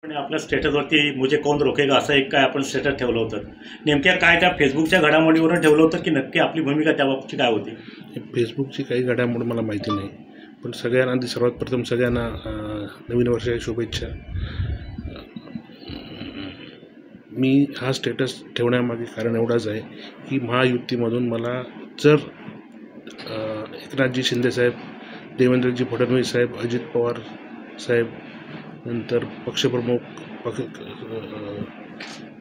पण आपल्या स्टेटसवरती मुझे कौन रोकेगा असं एक काय आपण स्टेटस ठेवलं होतं. नेमक्या काय त्या फेसबुकच्या घडामोडीवरून ठेवलं होतं की नक्की आपली भूमिका त्याबाबतची काय होती? फेसबुकची काही घडामोड मला माहिती नाही, पण सगळ्यांना आधी सर्वात प्रथम सगळ्यांना नवीन वर्षाच्या शुभेच्छा. मी हा स्टेटस ठेवण्यामागे कारण एवढाच आहे की महायुतीमधून मला जर एकनाथजी शिंदेसाहेब, देवेंद्रजी फडणवीस साहेब, अजित पवार साहेब, नंतर पक्षप्रमुख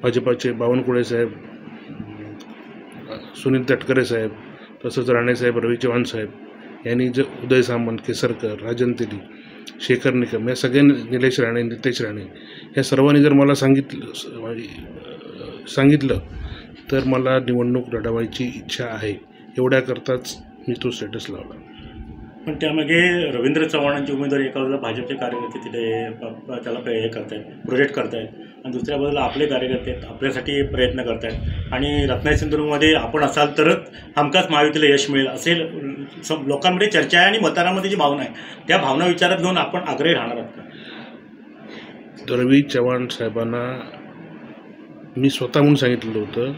भाजपाचे बावनकुळे साहेब, सुनील तटकरे साहेब, तसंच राणेसाहेब, रवी चव्हाण साहेब यांनी जर उदय सामंत, केसरकर, राजन तेली, शेखर निकम या सगळ्यांनी, निलेश राणे, नितेश राणे या सर्वांनी जर मला सांगितलं तर मला निवडणूक लढवायची इच्छा आहे. एवढ्याकरताच मी तो स्टेटस लावला. पण त्यामागे रवींद्र चव्हाणांची उमेदवारी एका बाजूला भाजपचे कार्यकर्ते तिथे त्याला हे करतायत, प्रोजेक्ट करतायत, आणि दुसऱ्या बाजूला आपले कार्यकर्ते आपल्यासाठी प्रयत्न करतायत, आणि रत्नागिरी सिंधुदुर्गमध्ये आपण असाल तरच हमखास महायुतीला यश मिळेल असे लोकांमध्ये चर्चा आहे. आणि मतदारामध्ये जी भावना आहे त्या भावना विचारात घेऊन आपण आग्रही राहणार आहात का? रवी चव्हाण साहेबांना मी स्वतःहून सांगितलेलं होतं,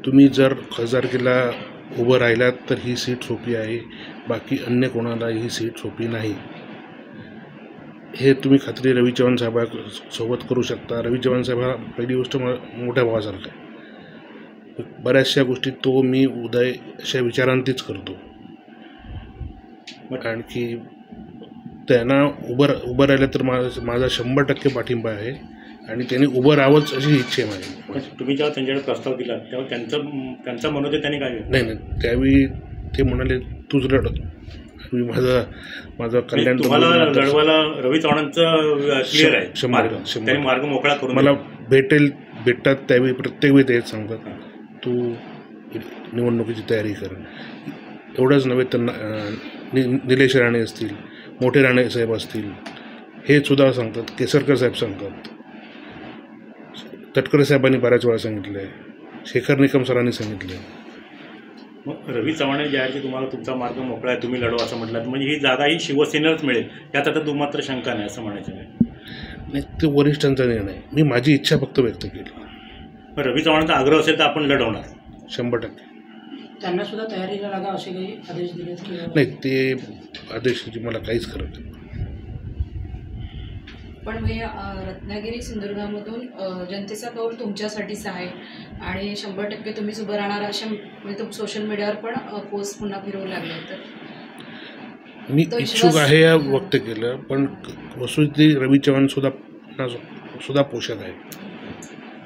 तुम्ही जर खासदारकीला उभं राहिलात तर ही सीट सोपी आहे, बाकी अन्य कोणाला ही सीट सोपी नाही. हे तुम्ही खात्री रवी चव्हाण साहेबांसोबत करू शकता. रवी चव्हाण साहेब हा पहिली गोष्ट मोठ्या भावासारखा आहे. बऱ्याचशा गोष्टी तो मी उदय अशा विचारांतीच करतो. आणखी त्यांना उभं राहिलं तर माझा 100% पाठिंबा आहे, आणि त्यांनी उभं राहावंच अशी इच्छा आहे माझी. तुम्ही जेव्हा त्यांच्याकडे प्रस्ताव दिला तेव्हा त्यांचा मनोदय त्यांनी काय नाही, त्यावेळी ते म्हणाले तूच लढ, मी माझा कल्याण तुम्हाला लढवायला रवी चव्हाणांचं क्लिअर आहे, 100% मार्ग मोकळा करून मला भेटतात त्यावेळी प्रत्येक वेळी तेच सांगतात, तू निवडणुकीची तयारी कर. एवढंच नव्हे तर निलेश राणे असतील, मोठे राणे साहेब असतील, हे सुद्धा सांगतात, केसरकर साहेब सांगतात, तटकरे साहेबांनी बऱ्याच वेळा सांगितलं आहे, शेखर निकम सरांनी सांगितलं आहे. मग रवी चव्हाण ज्यावेळी तुम्हाला तुमचा मार्ग मोकळा आहे, तुम्ही लढवा असं म्हटलं, म्हणजे ही जागा ही शिवसेनेलाच मिळेल यात आता दुमात्र शंका नाही असं म्हणायचं नाही. ते वरिष्ठांचा निर्णय, मी माझी इच्छा फक्त व्यक्त केली. मग रवी चव्हाणांचा आग्रह असेल तर आपण लढवणार 100%. त्यांना सुद्धा तयारीला लागा असे काही आदेश दिले नाही, ते आदेशाची मला काहीच करत नाही. पण रत्नागिरी सिंधुदुर्गामधून जनतेचा कौल तुमच्यासाठीच आहे, आणि 100% तुम्हीच उभं राहणार अशा म्हणजे सोशल मीडियावर पण पोस्ट पुन्हा फिरवू लागले. तर मी इच्छुक आहे या व्यक्त केलं, पण वस्तुस्थिती रवी चव्हाण सुद्धा पोषक आहे.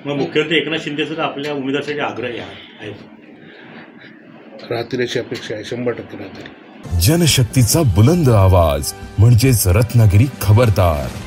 मग मुख्यमंत्री एकनाथ शिंदे सुद्धा आपल्या उमेदवारासाठी आग्रही आहेत, राहतील अशी अपेक्षा आहे. 100% राहतील. जनशक्तीचा बुलंद आवाज म्हणजेच रत्नागिरी खबरदार.